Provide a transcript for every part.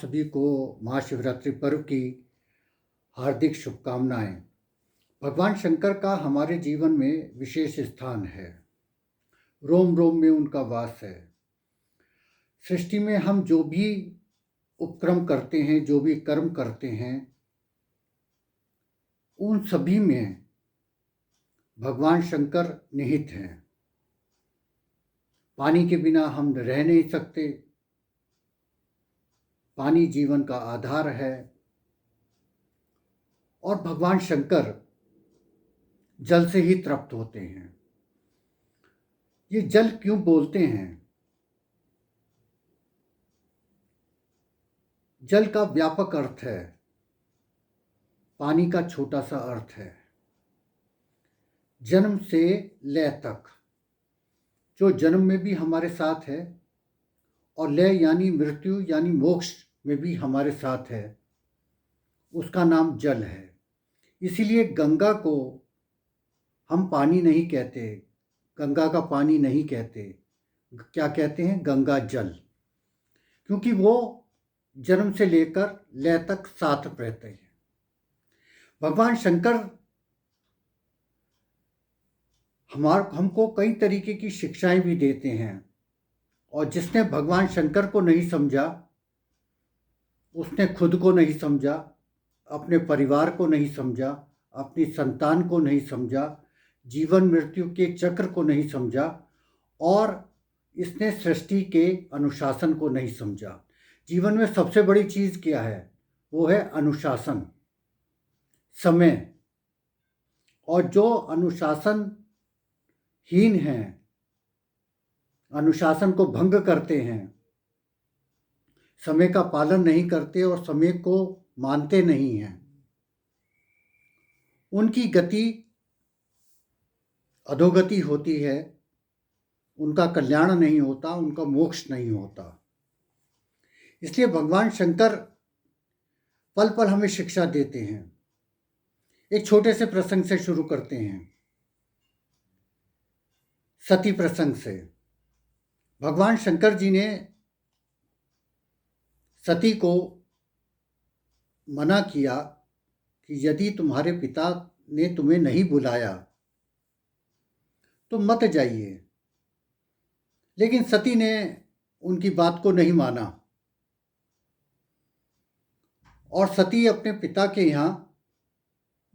सभी को महाशिवरात्रि पर्व की हार्दिक शुभकामनाएं। भगवान शंकर का हमारे जीवन में विशेष स्थान है। रोम रोम में उनका वास है। सृष्टि में हम जो भी उपक्रम करते हैं, जो भी कर्म करते हैं, उन सभी में भगवान शंकर निहित हैं। पानी के बिना हम रह नहीं सकते। पानी जीवन का आधार है और भगवान शंकर जल से ही तृप्त होते हैं। ये जल क्यों बोलते हैं? जल का व्यापक अर्थ है, पानी का छोटा सा अर्थ है। जन्म से लय तक, जो जन्म में भी हमारे साथ है और लय यानी मृत्यु यानी मोक्ष में भी हमारे साथ है, उसका नाम जल है। इसीलिए गंगा को हम पानी नहीं कहते, गंगा का पानी नहीं कहते, क्या कहते हैं? गंगा जल, क्योंकि वो जन्म से लेकर लय तक साथ रहते हैं। भगवान शंकर हमको कई तरीके की शिक्षाएं भी देते हैं, और जिसने भगवान शंकर को नहीं समझा, उसने खुद को नहीं समझा, अपने परिवार को नहीं समझा, अपनी संतान को नहीं समझा, जीवन मृत्यु के चक्र को नहीं समझा, और इसने सृष्टि के अनुशासन को नहीं समझा। जीवन में सबसे बड़ी चीज़ क्या है? वो है अनुशासन, समय। और जो अनुशासनहीन हैं, अनुशासन को भंग करते हैं, समय का पालन नहीं करते और समय को मानते नहीं हैं, उनकी गति अधोगति होती है, उनका कल्याण नहीं होता, उनका मोक्ष नहीं होता। इसलिए भगवान शंकर पल पल हमें शिक्षा देते हैं। एक छोटे से प्रसंग से शुरू करते हैं, सती प्रसंग से। भगवान शंकर जी ने सती को मना किया कि यदि तुम्हारे पिता ने तुम्हें नहीं बुलाया तो मत जाइए, लेकिन सती ने उनकी बात को नहीं माना और सती अपने पिता के यहाँ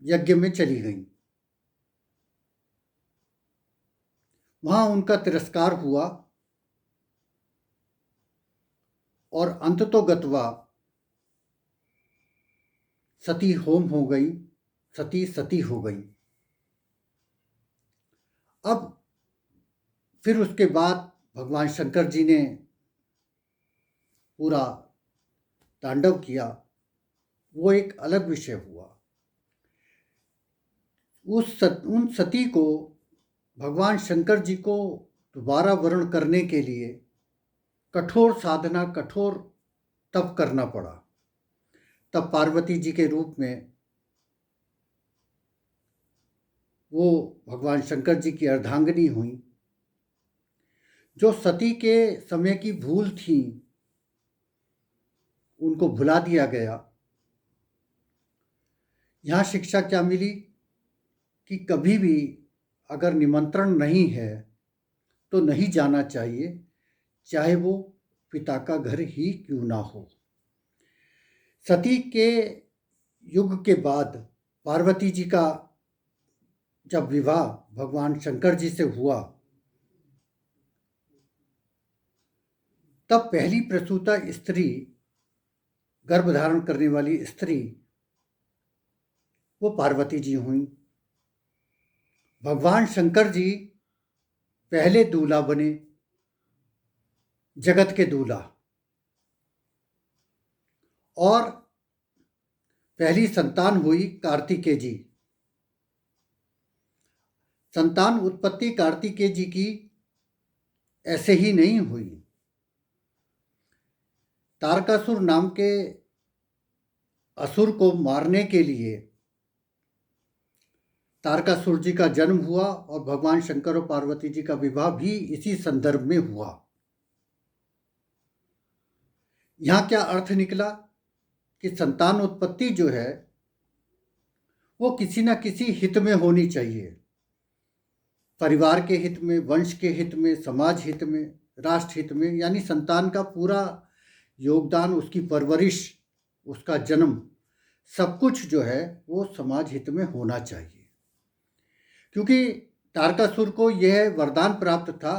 यज्ञ में चली गई। वहाँ उनका तिरस्कार हुआ और अंततोगत्वा सती होम हो गई, सती सती हो गई। अब फिर उसके बाद भगवान शंकर जी ने पूरा तांडव किया, वो एक अलग विषय हुआ। उन सती को भगवान शंकर जी को दोबारा वर्ण करने के लिए कठोर साधना, कठोर तप करना पड़ा। तब पार्वती जी के रूप में वो भगवान शंकर जी की अर्धांगिनी हुई। जो सती के समय की भूल थी, उनको भुला दिया गया। यहाँ शिक्षा क्या मिली कि कभी भी अगर निमंत्रण नहीं है तो नहीं जाना चाहिए, चाहे वो पिता का घर ही क्यों ना हो। सती के युग के बाद पार्वती जी का जब विवाह भगवान शंकर जी से हुआ, तब पहली प्रसूता स्त्री, गर्भ धारण करने वाली स्त्री, वो पार्वती जी हुई। भगवान शंकर जी पहले दूल्हा बने, जगत के दूल्हा, और पहली संतान हुई कार्तिकेय जी। संतान उत्पत्ति कार्तिकेय जी की ऐसे ही नहीं हुई। तारकासुर नाम के असुर को मारने के लिए तारकासुर जी का जन्म हुआ और भगवान शंकर और पार्वती जी का विवाह भी इसी संदर्भ में हुआ। यहाँ क्या अर्थ निकला कि संतान उत्पत्ति जो है वो किसी न किसी हित में होनी चाहिए। परिवार के हित में, वंश के हित में, समाज हित में, राष्ट्र हित में, यानी संतान का पूरा योगदान, उसकी परवरिश, उसका जन्म, सब कुछ जो है वो समाज हित में होना चाहिए। क्योंकि तारकासुर को यह वरदान प्राप्त था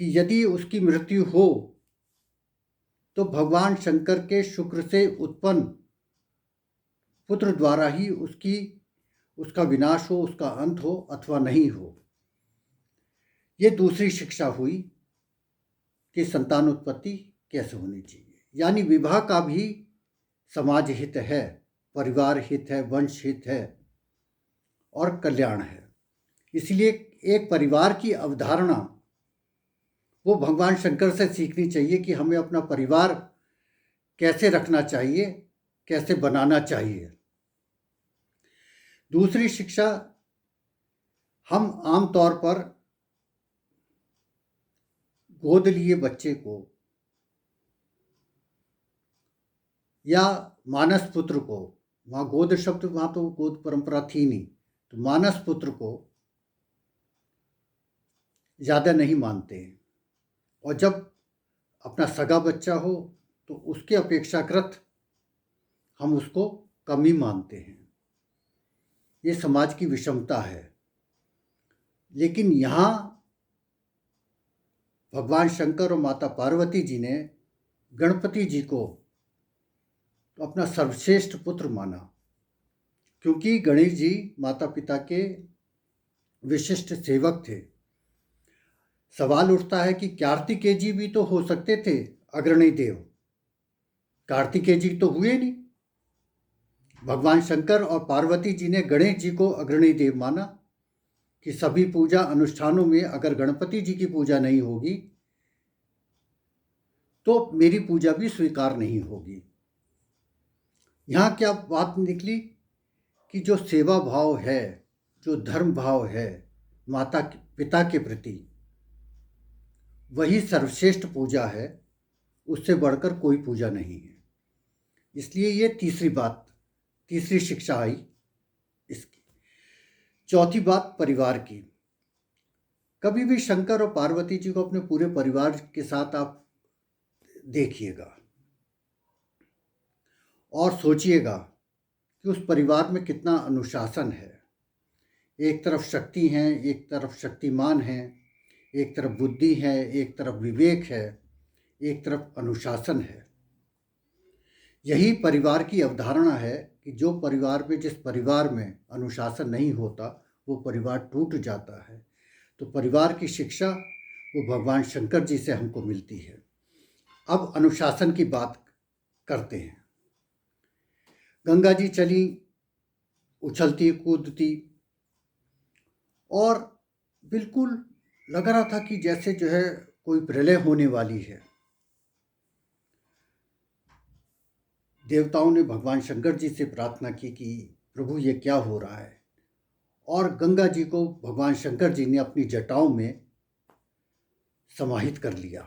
कि यदि उसकी मृत्यु हो तो भगवान शंकर के शुक्र से उत्पन्न पुत्र द्वारा ही उसका विनाश हो, उसका अंत हो अथवा नहीं हो। ये दूसरी शिक्षा हुई कि संतान उत्पत्ति कैसे होनी चाहिए। यानी विवाह का भी समाज हित है, परिवार हित है, वंश हित है और कल्याण है। इसलिए एक परिवार की अवधारणा वो भगवान शंकर से सीखनी चाहिए कि हमें अपना परिवार कैसे रखना चाहिए, कैसे बनाना चाहिए। दूसरी शिक्षा, हम आमतौर पर गोद लिए बच्चे को या मानस पुत्र को, वहाँ गोद शब्द, वहाँ तो गोद परंपरा थी नहीं, तो मानस पुत्र को ज़्यादा नहीं मानते हैं। और जब अपना सगा बच्चा हो तो उसके अपेक्षाकृत हम उसको कम ही मानते हैं। ये समाज की विषमता है। लेकिन यहाँ भगवान शंकर और माता पार्वती जी ने गणपति जी को अपना सर्वश्रेष्ठ पुत्र माना, क्योंकि गणेश जी माता पिता के विशिष्ट सेवक थे। सवाल उठता है कि कार्तिकेय जी भी तो हो सकते थे अग्रणी देव, कार्तिकेय जी तो हुए नहीं। भगवान शंकर और पार्वती जी ने गणेश जी को अग्रणी देव माना कि सभी पूजा अनुष्ठानों में अगर गणपति जी की पूजा नहीं होगी तो मेरी पूजा भी स्वीकार नहीं होगी। यहाँ क्या बात निकली कि जो सेवा भाव है, जो धर्म भाव है माता पिता के प्रति, वही सर्वश्रेष्ठ पूजा है, उससे बढ़कर कोई पूजा नहीं है। इसलिए ये तीसरी शिक्षा आई इसकी। चौथी बात परिवार की। कभी भी शंकर और पार्वती जी को अपने पूरे परिवार के साथ आप देखिएगा और सोचिएगा कि उस परिवार में कितना अनुशासन है। एक तरफ शक्ति है, एक तरफ शक्तिमान है, एक तरफ बुद्धि है, एक तरफ विवेक है, एक तरफ अनुशासन है। यही परिवार की अवधारणा है कि जिस परिवार में अनुशासन नहीं होता वो परिवार टूट जाता है। तो परिवार की शिक्षा वो भगवान शंकर जी से हमको मिलती है। अब अनुशासन की बात करते हैं। गंगा जी चली उछलती कूदती और बिल्कुल लग रहा था कि जैसे जो है कोई प्रलय होने वाली है। देवताओं ने भगवान शंकर जी से प्रार्थना की कि प्रभु ये क्या हो रहा है, और गंगा जी को भगवान शंकर जी ने अपनी जटाओं में समाहित कर लिया।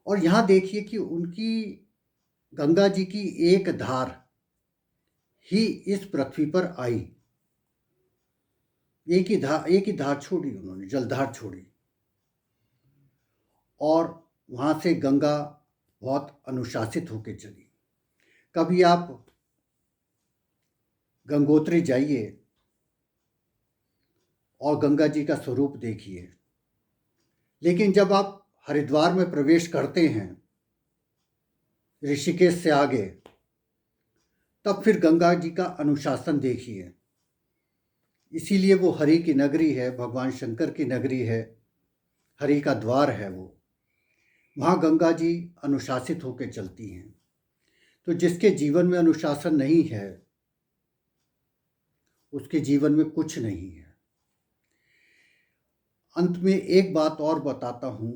और यहाँ देखिए कि उनकी गंगा जी की एक धार ही इस पृथ्वी पर आई। एक ही धार छोड़ी उन्होंने, जलधार छोड़ी, और वहाँ से गंगा बहुत अनुशासित होकर चली। कभी आप गंगोत्री जाइए और गंगा जी का स्वरूप देखिए, लेकिन जब आप हरिद्वार में प्रवेश करते हैं ऋषिकेश से आगे, तब फिर गंगा जी का अनुशासन देखिए। इसीलिए वो हरि की नगरी है, भगवान शंकर की नगरी है, हरि का द्वार है वो। वहाँ गंगा जी अनुशासित होकर चलती हैं। तो जिसके जीवन में अनुशासन नहीं है उसके जीवन में कुछ नहीं है। अंत में एक बात और बताता हूँ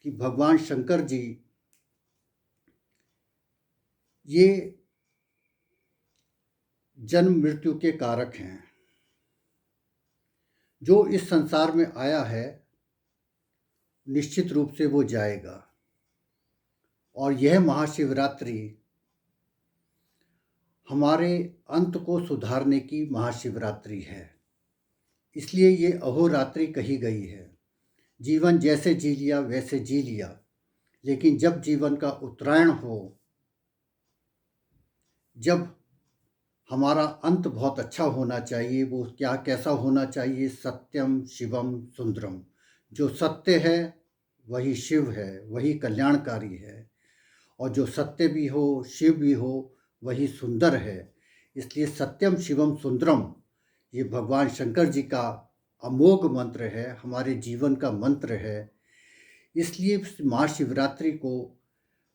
कि भगवान शंकर जी ये जन्म मृत्यु के कारक हैं। जो इस संसार में आया है निश्चित रूप से वो जाएगा। और यह महाशिवरात्रि हमारे अंत को सुधारने की महाशिवरात्रि है, इसलिए ये अहोरात्रि कही गई है। जीवन जैसे जी लिया वैसे जी लिया, लेकिन जब जीवन का उत्तरायण हो, जब हमारा अंत बहुत अच्छा होना चाहिए, वो क्या कैसा होना चाहिए? सत्यम शिवम सुंदरम। जो सत्य है वही शिव है, वही कल्याणकारी है, और जो सत्य भी हो, शिव भी हो, वही सुंदर है। इसलिए सत्यम शिवम सुंदरम ये भगवान शंकर जी का अमोघ मंत्र है, हमारे जीवन का मंत्र है। इसलिए महाशिवरात्रि को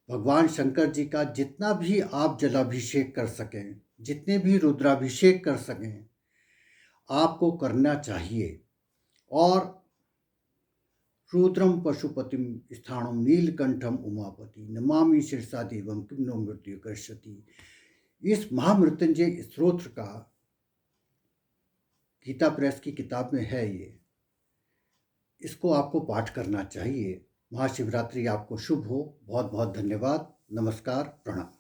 भगवान शंकर जी का जितना भी आप जलाभिषेक कर सकें, जितने भी रुद्राभिषेक कर सकें, आपको करना चाहिए। और रुद्रम पशुपतिम स्थाणम नीलकंठम उमापति नमामि शिरसा देवम किम नो मृत्यु कर्षति। इस महामृत्युंजय स्तोत्र का गीता प्रेस की किताब में है ये, इसको आपको पाठ करना चाहिए। महाशिवरात्रि आपको शुभ हो। बहुत बहुत धन्यवाद। नमस्कार, प्रणाम।